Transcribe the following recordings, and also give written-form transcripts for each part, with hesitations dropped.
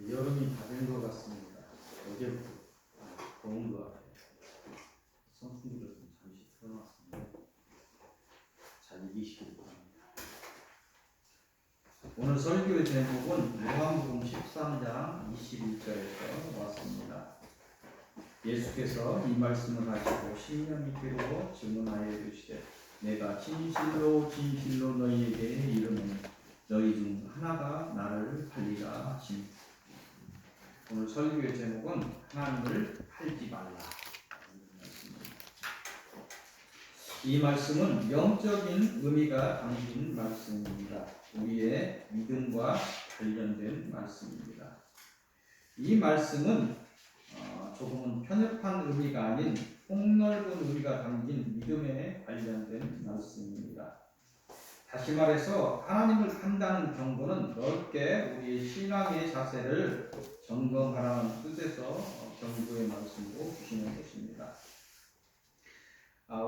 여름이 다 된 것 같습니다. 어제부터 더운 것 같아요. 선풍기를 좀 잠시 틀어놨습니다. 잘 이기시길 바랍니다. 오늘 설교의 제목은 요한복음 13장 21절에서 왔습니다. 예수께서 이 말씀을 하시고 십년이 되고 증언하여 이르시되 내가 진실로 진실로 너희에게 이르노니 너희 중 하나가 나를 팔리라 하시니. 오늘 설교의 제목은 하나님을 팔지 말라. 이 말씀은 영적인 의미가 담긴 말씀입니다. 우리의 믿음과 관련된 말씀입니다. 이 말씀은 조금은 편협한 의미가 아닌 폭넓은 의미가 담긴 믿음에 관련된 말씀입니다. 다시 말해서 하나님을 판다는 경고는 넓게 우리의 신앙의 자세를 점검하라는 뜻에서 경고의 말씀으로 주시는 것입니다.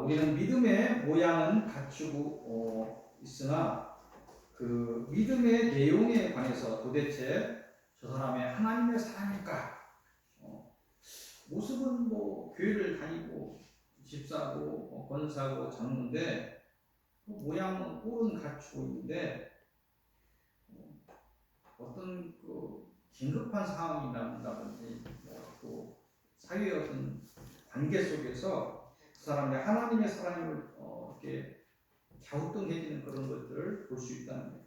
우리는 믿음의 모양은 갖추고 있으나 그 믿음의 내용에 관해서 도대체 저 사람이 하나님의 사람일까? 모습은 교회를 다니고 집사고 권사고 장로인데 모양은 꼴은 갖추고 있는데 어떤 긴급한 상황이 난다든지 또 사회의 어떤 관계 속에서 그 사람이 하나님의 사람을 이렇게 갸우뚱해지는 그런 것들을 볼 수 있다는 거예요.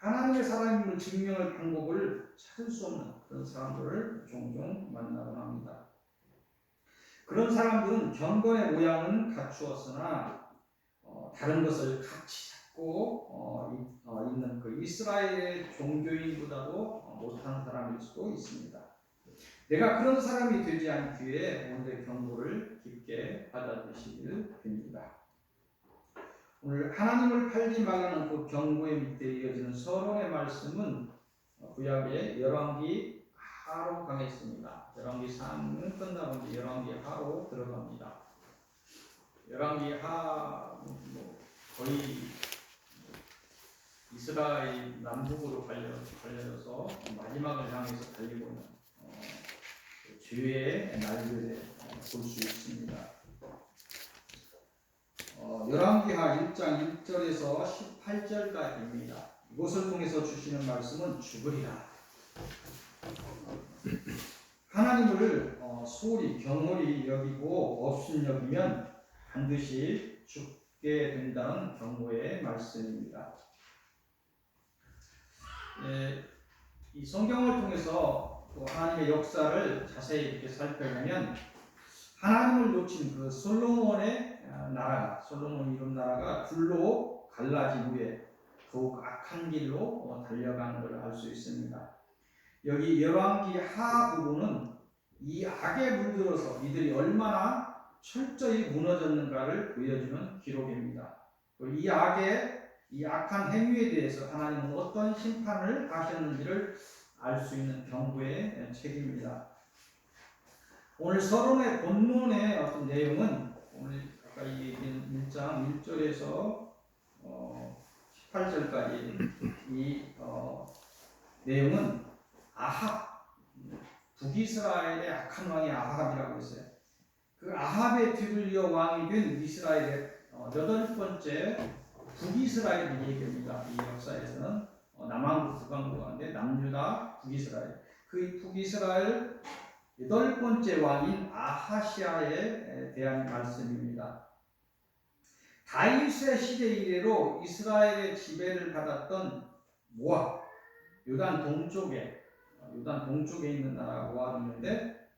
하나님의 사람임을 증명할 방법을 찾을 수 없는 그런 사람들을 종종 만나곤 합니다. 그런 사람들은 경건의 모양은 갖추었으나 다른 것을 같이 찾고 있는 그 이스라엘의 종교인보다도 못한 사람일 수도 있습니다. 내가 그런 사람이 되지 않기 위해 오늘의 경고를 깊게 받아들이시길 빕니다. 오늘 하나님을 팔지 말라는 그 경고의 밑에 이어지는 서론의 말씀은 구약의 열왕기 하로 강했습니다. 열왕기 3은 끝나고 이제 열왕기 하로 들어갑니다. 열왕기 하 거의 이스라엘 남북으로 갈려져서 마지막을 향해서 달리고 있는 주의 날들에 볼 수 있습니다. 열왕기하 1장 1절에서 18절까지입니다. 이것을 통해서 주시는 말씀은 죽으리라. 하나님을 소홀히 경홀히 여기고 업신여기면 반드시 죽게 된다는 경고의 말씀입니다. 이 성경을 통해서 하나님의 역사를 자세히 이렇게 살펴보면 하나님을 놓친 그 솔로몬의 나라가, 솔로몬 이룬 나라가 둘로 갈라진 후에 더욱 악한 길로 달려가는 것을 알 수 있습니다. 여기 열왕기 하 부분은 이 악에 물들어서 이들이 얼마나 철저히 무너졌는가를 보여주는 기록입니다. 이 악한 행위에 대해서 하나님은 어떤 심판을 하셨는지를 알 수 있는 경고의 책입니다. 오늘 서론의 본문의 어떤 내용은 오늘 아까 얘기한 1장 1절에서 18절까지 이 내용은 아합, 북이스라엘의 악한 왕이 아합이라고 했어요. 그 아합의 뒤를 이어 왕이 된 이스라엘의 8번째 북이스라엘 얘기입니다. 이 역사에서는 남왕국 북왕국 가운데 남유다 북이스라엘, 그 북이스라엘 8번째 왕인 아하시아에 대한 말씀입니다. 다윗의 시대 이래로 이스라엘의 지배를 받았던 모압, 요단 동쪽에 있는 나라 모압이 있는데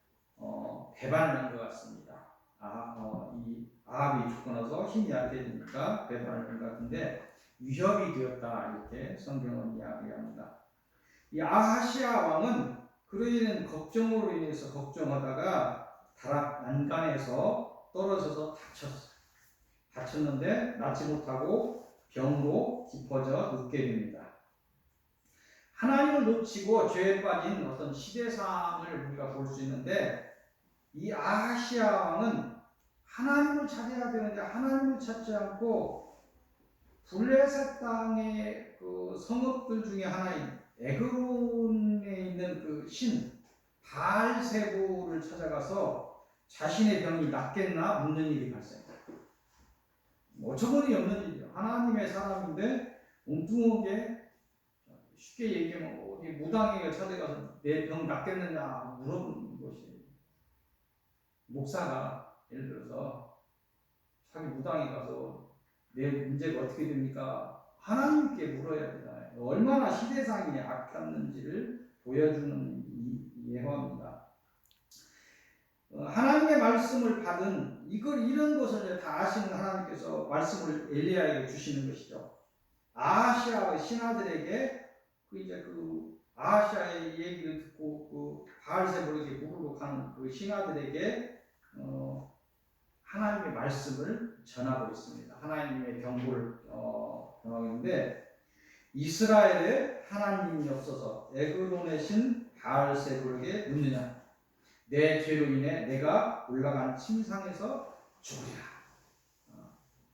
배반을 한 것 같습니다. 이 아합이 죽고 나서 힘이 약해지니까 배반을 한 것 같은데 위협이 되었다, 이렇게 성경은 이야기합니다. 이 아하시아 왕은 그로 인한 걱정으로 인해서 걱정하다가 다락 난간에서 떨어져서 다쳤는데 낫지 못하고 병으로 깊어져 눕게 됩니다. 하나님을 놓치고 죄에 빠진 어떤 시대상을 우리가 볼 수 있는데 이 아하시아 왕은 하나님을 찾아야 되는데 하나님을 찾지 않고 블레셋 땅의 그 성읍들 중에 하나인 에그론에 있는 그 그 신 바알세보를 찾아가서 자신의 병이 낫겠나 묻는 일이 발생해요. 어처구니 없는 일이죠. 하나님의 사람인데 엉뚱하게 쉽게 얘기하면 어디 무당에게 찾아가서 내 병 낫겠느냐 물어보는 것이, 목사가 예를 들어서 자기 무당에 가서 내 문제가 어떻게 됩니까? 하나님께 물어야 되잖아요. 얼마나 시대상이 악했는지를 보여주는 예화입니다. 하나님의 말씀을 받은 이런 것을 다 아시는 하나님께서 말씀을 엘리야에게 주시는 것이죠. 아하시아 신하들에게 그 아하시아의 얘기를 듣고 그 바알세보에게 물으러 가는 그 신하들에게 하나님의 말씀을 전하고 있습니다. 하나님의 경고를 전하고 있는데, 이스라엘에 하나님이 없어서 에그론의 신 바알세보에게 묻느냐, 내 죄로 인해 내가 올라간 침상에서 죽으리라.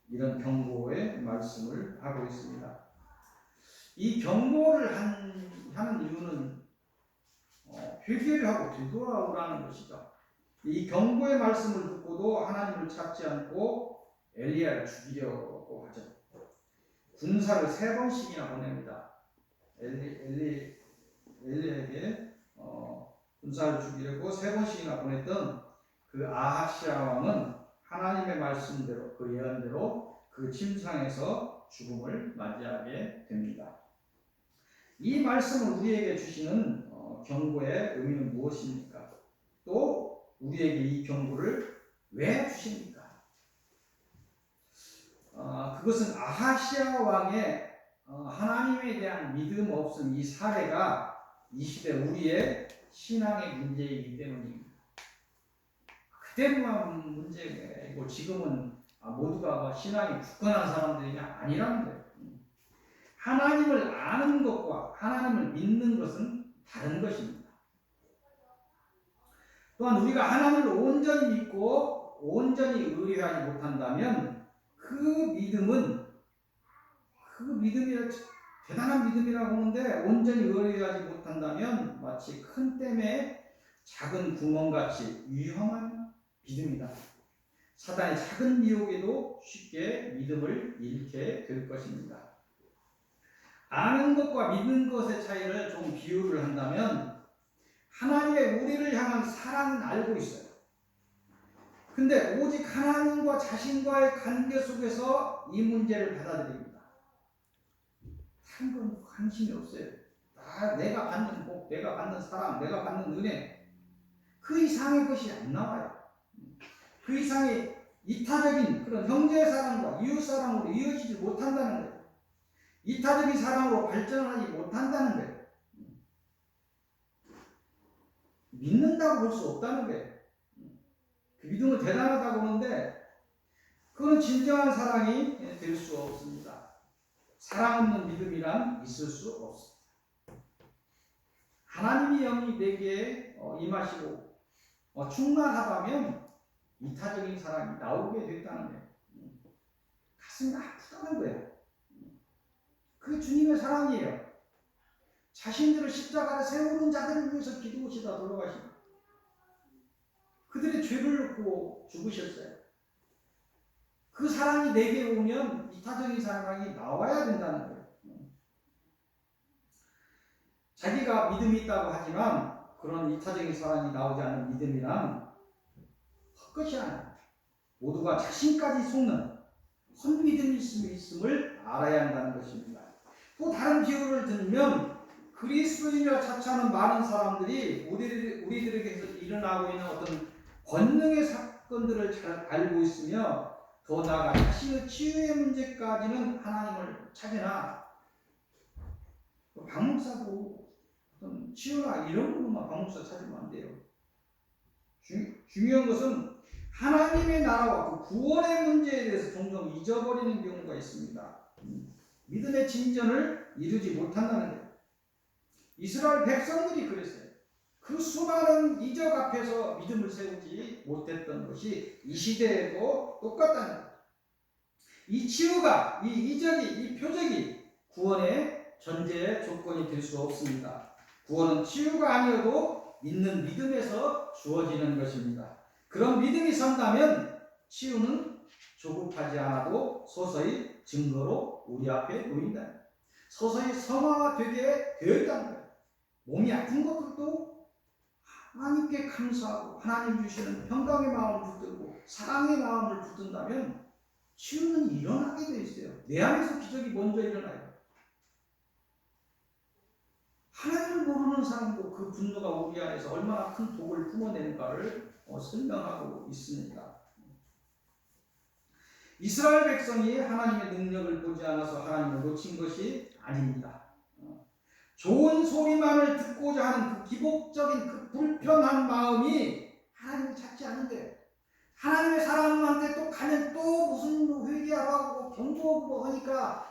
이런 경고의 말씀을 하고 있습니다. 이 경고를 하는 이유는 회개를 하고 되돌아오라는 것이죠. 이 경고의 말씀을 듣고도 하나님을 찾지 않고 엘리야를 죽이려고 하죠. 군사를 3번씩이나 보냅니다. 엘리야에게 군사를 죽이려고 3번씩이나 보냈던 그 아하시아 왕은 하나님의 말씀대로, 그 예언대로 그 침상에서 죽음을 맞이하게 됩니다. 이 말씀을 우리에게 주시는 경고의 의미는 무엇입니까? 또 우리에게 이 경고를 왜 주십니까? 그것은 아하시아 왕의 하나님에 대한 믿음 없음, 이 사례가 이 시대 우리의 신앙의 문제이기 때문입니다. 그때만 문제고 지금은 모두가 신앙이 굳건한 사람들이 아니라는 거예요. 하나님을 아는 것과 하나님을 믿는 것은 다른 것입니다. 또한 우리가 하나님을 온전히 믿고 온전히 의뢰하지 못한다면 그 믿음이 대단한 믿음이라고 하는데 온전히 의뢰하지 못한다면 마치 큰 댐에 작은 구멍같이 위험한 믿음이다. 사단의 작은 미혹에도 쉽게 믿음을 잃게 될 것입니다. 아는 것과 믿는 것의 차이를 좀 비유를 한다면, 하나님의 우리를 향한 사랑은 알고 있어요. 근데 오직 하나님과 자신과의 관계 속에서 이 문제를 받아들입니다. 다른 건 관심이 없어요. 내가 받는 복, 내가 받는 사랑, 내가 받는 은혜, 그 이상의 것이 안 나와요. 그 이상의 이타적인 그런 형제 사랑과 이웃 사랑으로 이어지지 못한다는 거예요. 이타적인 사랑으로 발전하지 못한다는 거예요. 믿는다고 볼 수 없다는 거예요. 그 믿음은 대단하다고 하는데 그건 진정한 사랑이 될 수 없습니다. 사랑 없는 믿음이란 있을 수 없습니다. 하나님이 영이 내게 임하시고 충만하다면 이타적인 사랑이 나오게 됐다는 거예요. 가슴이 아프다는 거예요. 그게 주님의 사랑이에요. 자신들을 십자가에 세우는 자들을 위해서 기도하시다 돌아가시고 그들의 죄를 놓고 죽으셨어요. 그 사랑이 내게 오면 이타적인 사랑이 나와야 된다는 거예요. 자기가 믿음이 있다고 하지만 그런 이타적인 사랑이 나오지 않는 믿음이란 헛것이 아닙니다. 모두가 자신까지 속는 헛믿음이 있음을 알아야 한다는 것입니다. 또 다른 비유를 들면 그리스도인이라 자처하는 많은 사람들이 우리들에게서 일어나고 있는 어떤 권능의 사건들을 잘 알고 있으며 더 나아가 자신의 치유의 문제까지는 하나님을 찾으나 방목사도 어떤 치유나 이런 것만 방목사 찾으면 안 돼요. 중요한 것은 하나님의 나라와 그 구원의 문제에 대해서 종종 잊어버리는 경우가 있습니다. 믿음의 진전을 이루지 못한다는 거예요. 이스라엘 백성들이 그랬어요. 그 수많은 이적 앞에서 믿음을 세우지 못했던 것이 이 시대에도 똑같다는 거예요. 이 치유가, 이 이적이, 이 표적이 구원의 전제의 조건이 될 수 없습니다. 구원은 치유가 아니어도 있는 믿음에서 주어지는 것입니다. 그런 믿음이 선다면 치유는 조급하지 않아도 서서히 증거로 우리 앞에 놓인다. 서서히 성화되게 되어 있다는 거예요. 몸이 아픈 것들도 하나님께 감사하고 하나님 주시는 평강의 마음을 붙들고 사랑의 마음을 붙든다면 치유는 일어나게 되어 있어요. 내 안에서 기적이 먼저 일어나요. 하나님을 모르는 사람도 그 분노가 우리 안에서 얼마나 큰 독을 품어내는가를 설명하고 있습니다. 이스라엘 백성이 하나님의 능력을 보지 않아서 하나님을 놓친 것이 아닙니다. 좋은 소리만을 듣고자 하는 그 기복적인 그 불편한 마음이 하나님을 찾지 않는데, 하나님의 사람한테 또 가면 또 무슨 회개하라고 하고 경고하고 하니까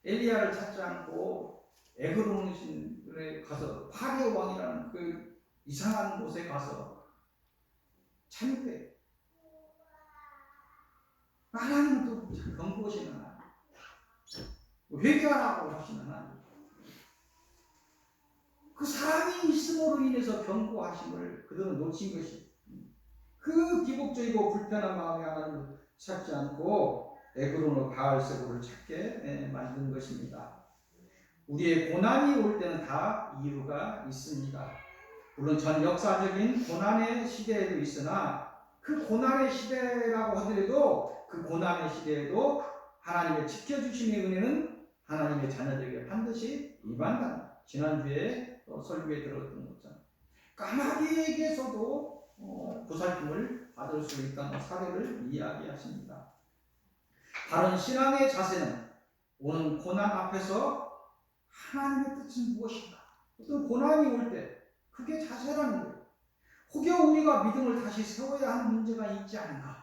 엘리야를 찾지 않고 에그론 신에 가서 파리의 왕이라는 그 이상한 곳에 가서 참대. 하나님은 또 경고하시는 하나님, 회개하라고 하시는 하나님. 그 사람이 있음으로 인해서 경고하심을 그들은 놓친 것이, 그 기복적이고 불편한 마음에 하나님을 찾지 않고 에그론의 바알세보를 찾게 만든 것입니다. 우리의 고난이 올 때는 다 이유가 있습니다. 물론 전 역사적인 고난의 시대에도 있으나 그 고난의 시대라고 하더라도 그 고난의 시대에도 하나님의 지켜주심의 은혜는 하나님의 자녀들에게 반드시 임한다. 지난주에 설교에 들었던 것처럼 까마귀에게서도 보살핌을 받을 수 있다는 사례를 이야기하십니다. 다른 신앙의 자세는 오는 고난 앞에서 하나님의 뜻은 무엇인가? 어떤 고난이 올 때 그게 자세라는 거예요. 혹여 우리가 믿음을 다시 세워야 하는 문제가 있지 않은가?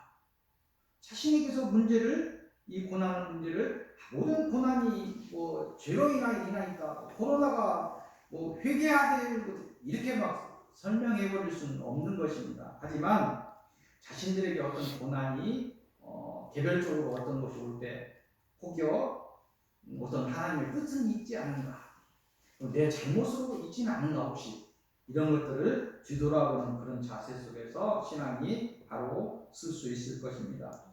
자신에게서 문제를, 이 고난 문제를, 모든 고난이 뭐 죄로 인하니까 코로나가 뭐 회개해야 될 것, 이렇게 막 설명해 버릴 수는 없는 것입니다. 하지만 자신들에게 어떤 고난이 개별적으로 어떤 것이 올 때 혹여 어떤 하나님의 뜻은 있지 않은가, 내 잘못으로 있지는 않은가 혹시, 이런 것들을 뒤돌아보는 그런 자세 속에서 신앙이 바로 쓸 수 있을 것입니다.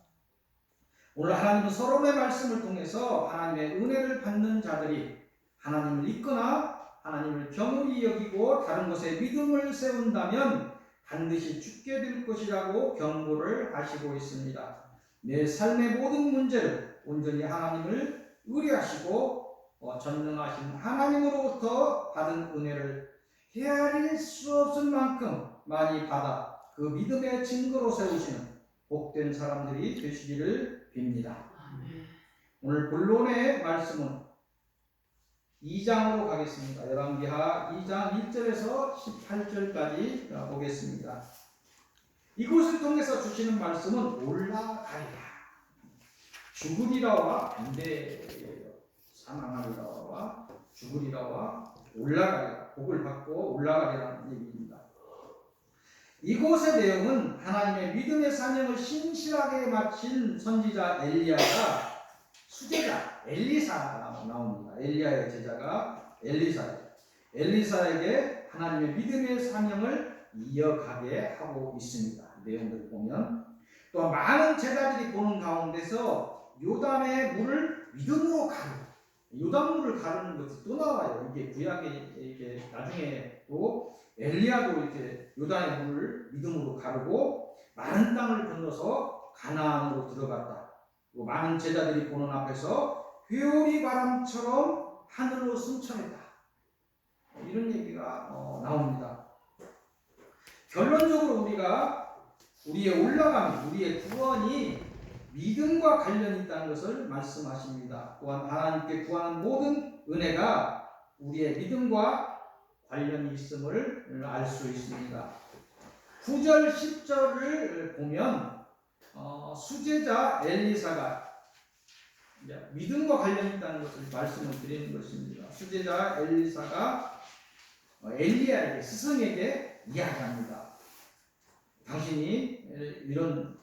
오늘 하나님은 서론의 말씀을 통해서 하나님의 은혜를 받는 자들이 하나님을 믿거나 하나님을 경홀히 여기고 다른 것에 믿음을 세운다면 반드시 죽게 될 것이라고 경고를 하시고 있습니다. 내 삶의 모든 문제를 온전히 하나님을 의뢰하시고 전능하신 하나님으로부터 받은 은혜를 헤아릴 수 없을 만큼 많이 받아 그 믿음의 증거로 세우시는 복된 사람들이 되시기를 빕니다. 오늘 본론의 말씀은 2장으로 가겠습니다. 열왕기하 2장 1절에서 18절까지 보겠습니다. 이곳을 통해서 주시는 말씀은 올라가리라, 죽으리라와 반대예요. 사망하리라와 죽으리라와 올라가리라, 복을 받고 올라가리라는 얘기입니다. 이곳의 내용은 하나님의 믿음의 사명을 신실하게 마친 선지자 엘리야가 수제자 엘리사가 나옵니다. 엘리야의 제자가 엘리사에게 하나님의 믿음의 사명을 이어가게 하고 있습니다. 내용들을 보면 또 많은 제자들이 보는 가운데서 요단의 물을 믿음으로 가르고, 요단물을 가르는 것이 또 나와요. 이게 구약에 이게 나중에 또 엘리야도 이렇게 요단의 물을 믿음으로 가르고 많은 땅을 건너서 가나안으로 들어갔다. 또 많은 제자들이 보는 앞에서 회오리 바람처럼 하늘로 승천했다. 이런 얘기가 나옵니다. 결론적으로 우리의 올라감이, 우리의 구원이 믿음과 관련이 있다는 것을 말씀하십니다. 또한 하나님께 구하는 모든 은혜가 우리의 믿음과 관련이 있음을 알 수 있습니다. 9절 10절을 보면 수제자 엘리사가 믿음과 관련이 있다는 것을 말씀을 드리는 것입니다. 수제자 엘리사가 엘리야에게, 스승에게 이야기합니다. 당신이 이런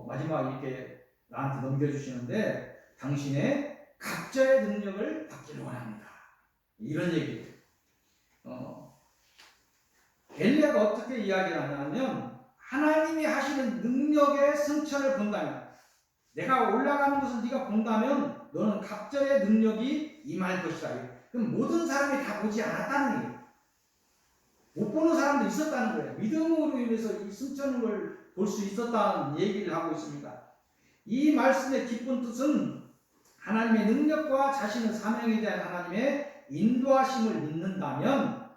마지막 이렇게 나한테 넘겨주시는데 당신의 각자의 능력을 받기를 원합니다. 이런 얘기예요. 엘리야가 어떻게 이야기를 하냐면 하나님이 하시는 능력의 승천을 본다면, 내가 올라가는 것을 네가 본다면 너는 갑절의 능력이 임할 것이다. 그럼 모든 사람이 다 보지 않았다는 얘기예요. 못 보는 사람도 있었다는 거예요. 믿음으로 인해서 이 승천을 볼 수 있었다는 얘기를 하고 있습니다. 이 말씀의 깊은 뜻은 하나님의 능력과 자신의 사명에 대한 하나님의 인도하심을 믿는다면,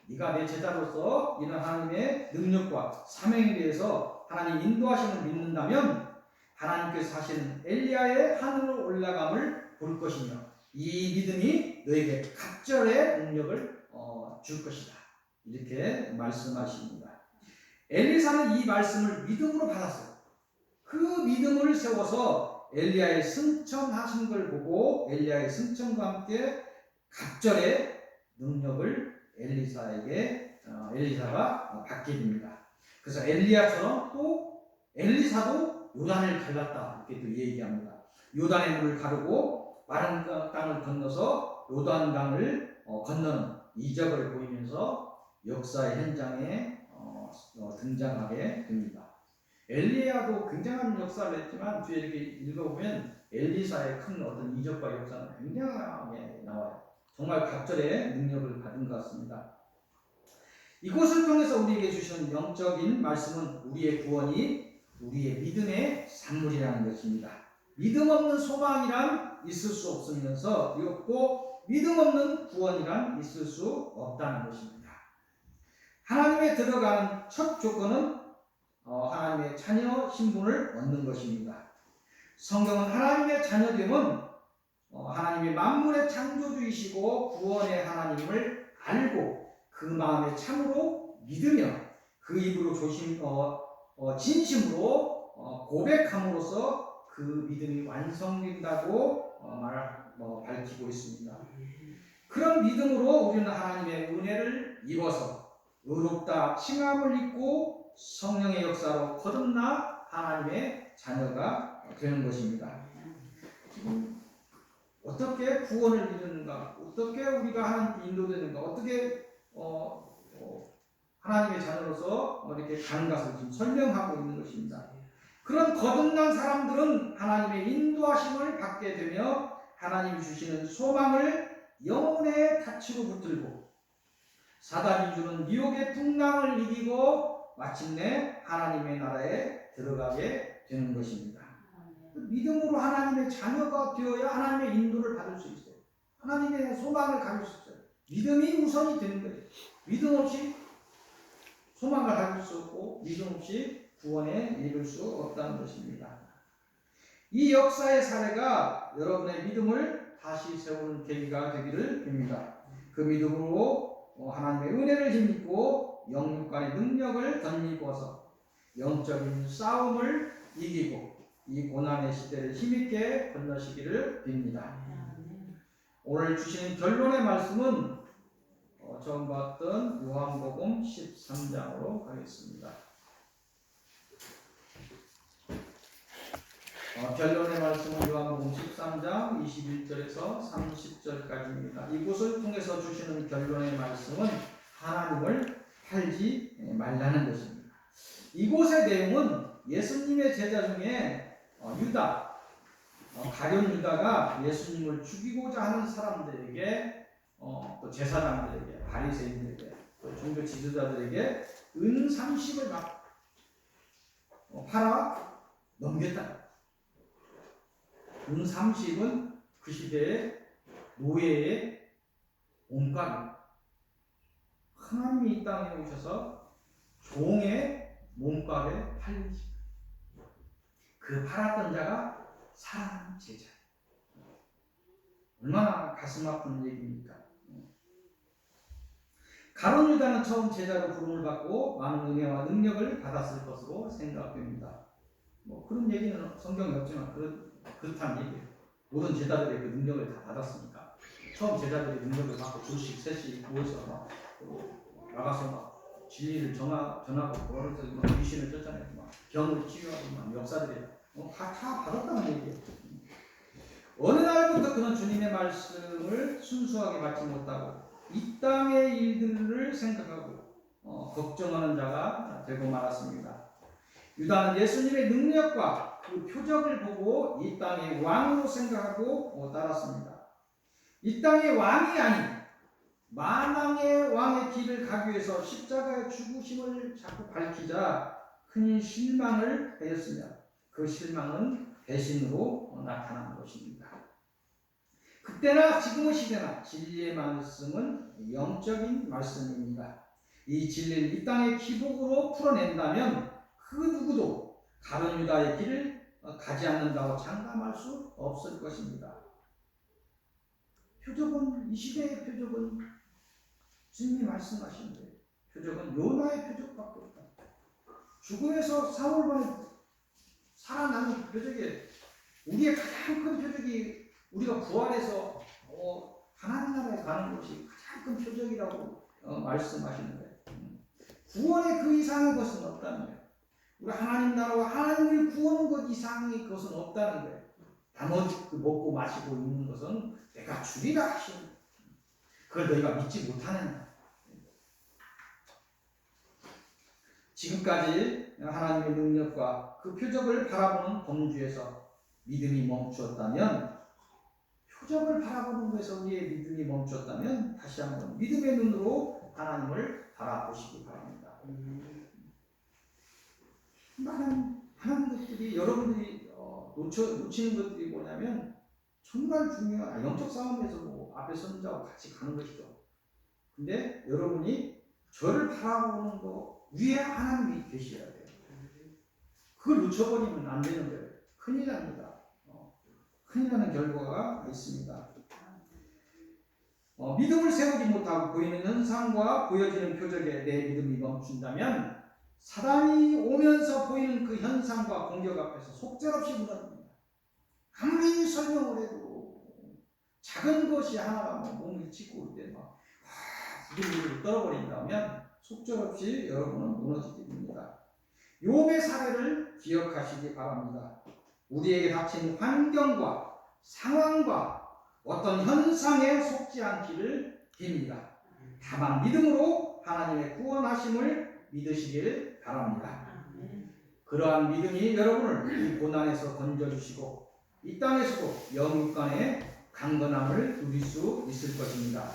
네가 내 제자로서 이런 하나님의 능력과 사명에 대해서 하나님 인도하심을 믿는다면 하나님께서 하시는 엘리야의 하늘로 올라감을 볼 것이며, 이 믿음이 너에게 갑절의 능력을 줄 것이다. 이렇게 말씀하십니다. 엘리사는 이 말씀을 믿음으로 받았어요. 그 믿음을 세워서 엘리야의 승천하신 걸 보고 엘리야의 승천과 함께 갑절의 능력을 엘리사가 받게 됩니다. 그래서 엘리야처럼 또 엘리사도 요단을 갈랐다, 이렇게 또 얘기합니다. 요단의 물을 가르고 마른 땅을 건너서 요단강을 건너는 이적을 보이면서 역사의 현장에 등장하게 됩니다. 엘리야도 굉장한 역사를 했지만 뒤에 이렇게 읽어보면 엘리사의 큰 어떤 이적과 역사는 굉장하게 나와요. 정말 갑절의 능력을 받은 것 같습니다. 이곳을 통해서 우리에게 주시는 영적인 말씀은 우리의 구원이 우리의 믿음의 산물이라는 것입니다. 믿음 없는 소망이란 있을 수 없으면서 이없고 믿음 없는 구원이란 있을 수 없다는 것입니다. 하나님에 들어가는 첫 조건은 하나님의 자녀 신분을 얻는 것입니다. 성경은 하나님의 자녀됨은 하나님이 만물의 창조주이시고 구원의 하나님을 알고 그 마음에 참으로 믿으며 그 입으로 진심으로 고백함으로써 그 믿음이 완성된다고 밝히고 있습니다. 그런 믿음으로 우리는 하나님의 은혜를 입어서 의롭다 칭함을 입고 성령의 역사로 거듭나 하나님의 자녀가 되는 것입니다. 어떻게 구원을 이루는가, 어떻게 우리가 하나님께 인도되는가, 어떻게 하나님의 자녀로서 이렇게 가는 것을 지금 설명하고 있는 것입니다. 그런 거듭난 사람들은 하나님의 인도하심을 받게 되며 하나님이 주시는 소망을 영혼의 가치로 붙들고 사단이 주는 유혹의 풍랑을 이기고 마침내 하나님의 나라에 들어가게 되는 것입니다. 믿음으로 하나님의 자녀가 되어야 하나님의 인도를 받을 수 있어요. 하나님의 소망을 가질 수 있어요. 믿음이 우선이 되는 거예요. 믿음 없이 소망을 가질 수 없고 믿음 없이 구원에 이를 수 없다는 것입니다. 이 역사의 사례가 여러분의 믿음을 다시 세우는 계기가 되기를 빕니다. 그 믿음으로 하나님의 은혜를 힘입고 영육간의 능력을 덧입어서 영적인 싸움을 이기고 이 고난의 시대를 힘있게 건너시기를 빕니다. 오늘 주시는 결론의 말씀은 처음 봤던 요한복음 13장으로 가겠습니다. 결론의 말씀은 요한복음 13장 21절에서 30절까지입니다. 이곳을 통해서 주시는 결론의 말씀은 하나님을 팔지 말라는 것입니다. 이곳의 내용은 예수님의 제자 중에 유다, 가룟 유다가 예수님을 죽이고자 하는 사람들에게 또 제사장들에게, 바리새인들에게, 또 종교 지도자들에게 은 30을 막 팔아 넘겼다. 은 30은 그 시대의 노예의 몸값이에요. 하나님이 이 땅에 오셔서 종의 몸값에 팔리십니다. 그 팔았던 자가 사랑하는 제자. 얼마나 가슴 아픈 얘기입니까? 가룟 유다는 처음 제자로 부름을 받고 많은 은혜와 능력을 받았을 것으로 생각됩니다. 그런 얘기는 성경에 없지만 그렇다는 얘기예요. 모든 제자들이 그 능력을 다 받았으니까. 처음 제자들이 능력을 받고 둘씩 셋씩 모여서 막 나가서 막 진리를 전하고 그래서 막 귀신을 쫓아내고 막 병을 치유하고 막 역사들이 다 받았다는 얘기예요. 어느 날부터 그는 주님의 말씀을 순수하게 받지 못하고 이 땅의 일들을 생각하고 걱정하는 자가 되고 말았습니다. 유다는 예수님의 능력과 그 표적을 보고 이 땅의 왕으로 생각하고 따랐습니다. 이 땅의 왕이 아닌 만왕의 왕의 길을 가기 위해서 십자가의 죽으심을 자꾸 밝히자 큰 실망을 하였으며 그 실망은 배신으로 나타난 것입니다. 그때나 지금의 시대나 진리의 말씀은 영적인 말씀입니다. 이 진리를 이 땅의 기복으로 풀어낸다면 그 누구도 다른 유다의 길을 가지 않는다고 장담할 수 없을 것입니다. 표적은 이 시대의 표적은 주님이 말씀하시는데 표적은 요나의 표적밖에 없다. 죽음에서 사흘 만에 살아나는 표적이 우리의 가장 큰 표적이 우리가 부활해서 하나님 나라에 가는 것이 가장 큰 표적이라고 말씀하시는데 구원의 그 이상의 것은 없다는 거예요. 우리 하나님 나라와 하나님을 구하는 것 이상의 것은 없다는 거예요. 나머지 먹고 마시고 있는 것은 내가 주리라 하시는 거예요. 그걸 너희가 믿지 못하는 거예요. 지금까지 하나님의 능력과 그 표적을 바라보는 범주에서 믿음이 멈추었다면 표적을 바라보는 것에서 우리의 믿음이 멈추었다면 다시 한번 믿음의 눈으로 하나님을 바라보시기 바랍니다. 많은 것들이 여러분들이 놓치는 것들이 뭐냐면 정말 중요한 영적 싸움에서 앞에 선 자와 같이 가는 것이죠. 근데 여러분이 저를 바라보는 거 위에 하나님이 계셔야 돼요. 그걸 놓쳐버리면 안 되는 거예요. 큰일 납니다. 큰일 나는 결과가 있습니다. 믿음을 세우지 못하고 보이는 현상과 보여지는 표적에 내 믿음이 멈춘다면 사단이 오면서 보이는 그 현상과 공격 앞에서 속절없이 무너집니다. 아무리 설명을 해도 작은 것이 하나가 몸을 치고 올 때 막 부들부들 떨어버린다면 속절없이 여러분은 무너지게 됩니다. 욥의 사례를 기억하시기 바랍니다. 우리에게 닥친 환경과 상황과 어떤 현상에 속지 않기를 빕니다. 다만 믿음으로 하나님의 구원하심을 믿으시길 바랍니다. 그러한 믿음이 여러분을 이 고난에서 건져주시고 이 땅에서도 영육간의 강건함을 누릴 수 있을 것입니다.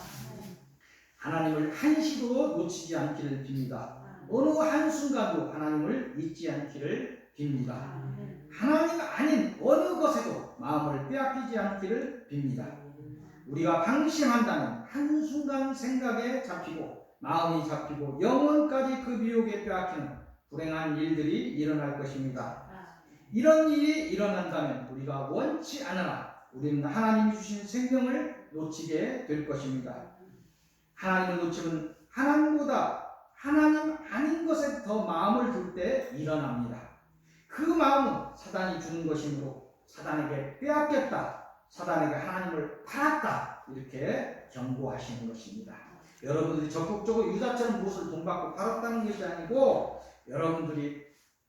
하나님을 한시도 놓치지 않기를 빕니다. 어느 한순간도 하나님을 잊지 않기를 빕니다. 하나님 아닌 어느 것에도 마음을 빼앗기지 않기를 빕니다. 우리가 방심한다면 한순간 생각에 잡히고 마음이 잡히고 영혼까지 그 미혹에 빼앗기는 불행한 일들이 일어날 것입니다. 이런 일이 일어난다면 우리가 원치 않으나 우리는 하나님이 주신 생명을 놓치게 될 것입니다. 하나님을 놓치면 하나님보다 하나님 아닌 것에 더 마음을 둘 때 일어납니다. 그 마음은 사단이 주는 것이므로 사단에게 빼앗겼다, 사단에게 하나님을 팔았다 이렇게 경고하시는 것입니다. 여러분들이 적극적으로 유다처럼 무엇을 돈받고 팔았다는 것이 아니고 여러분들이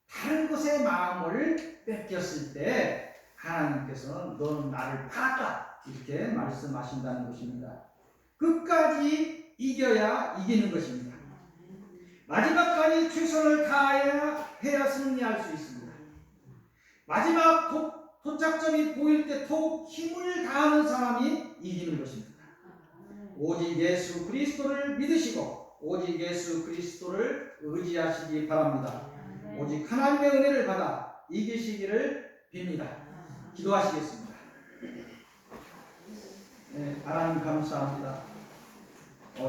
다른 것에 마음을 뺏겼을 때 하나님께서는 너는 나를 팔았다 이렇게 말씀하신다는 것입니다. 끝까지 이겨야 이기는 것입니다. 마지막까지 최선을 다해야 승리할 수 있습니다. 마지막 도착점이 보일 때 더욱 힘을 다하는 사람이 이기는 것입니다. 오직 예수 그리스도를 믿으시고 오직 예수 그리스도를 의지하시기 바랍니다. 오직 하나님의 은혜를 받아 이기시기를 빕니다. 기도하시겠습니다. 네, 하나님 감사합니다.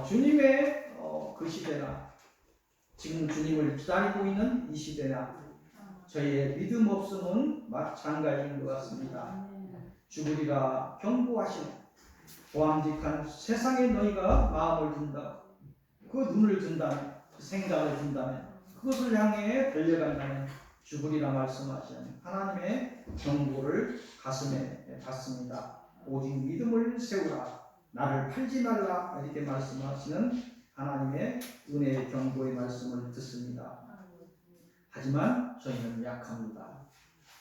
주님의 그 시대나 지금 주님을 기다리고 있는 이 시대나 저희의 믿음 없음은 마찬가지인 것 같습니다. 죽으리라 경고하시는 보암직한 세상에 너희가 마음을 둔다, 그 눈을 둔다면, 그 생각을 둔다면, 그것을 향해 달려간다면 죽으리라 말씀하시는 하나님의 경고를 가슴에 받습니다. 오직 믿음을 세우라, 나를 팔지 말라 이렇게 말씀하시는 하나님의 은혜의 경고의 말씀을 듣습니다. 하지만 저희는 약합니다.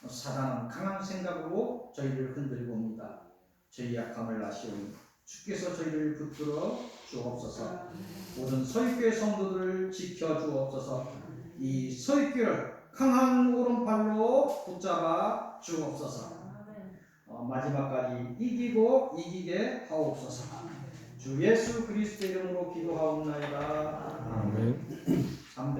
사단은 강한 생각으로 저희를 흔들고 옵니다. 저희 약함을 아시오니 주께서 저희를 붙들어 주옵소서. 모든 서익교회 성도들을 지켜 주옵소서. 이 서익교회를 강한 오른팔로 붙잡아 주옵소서. 마지막까지 이기고 이기게 하옵소서. 주 예수 그리스도 이름으로 기도하옵나이다. 아멘.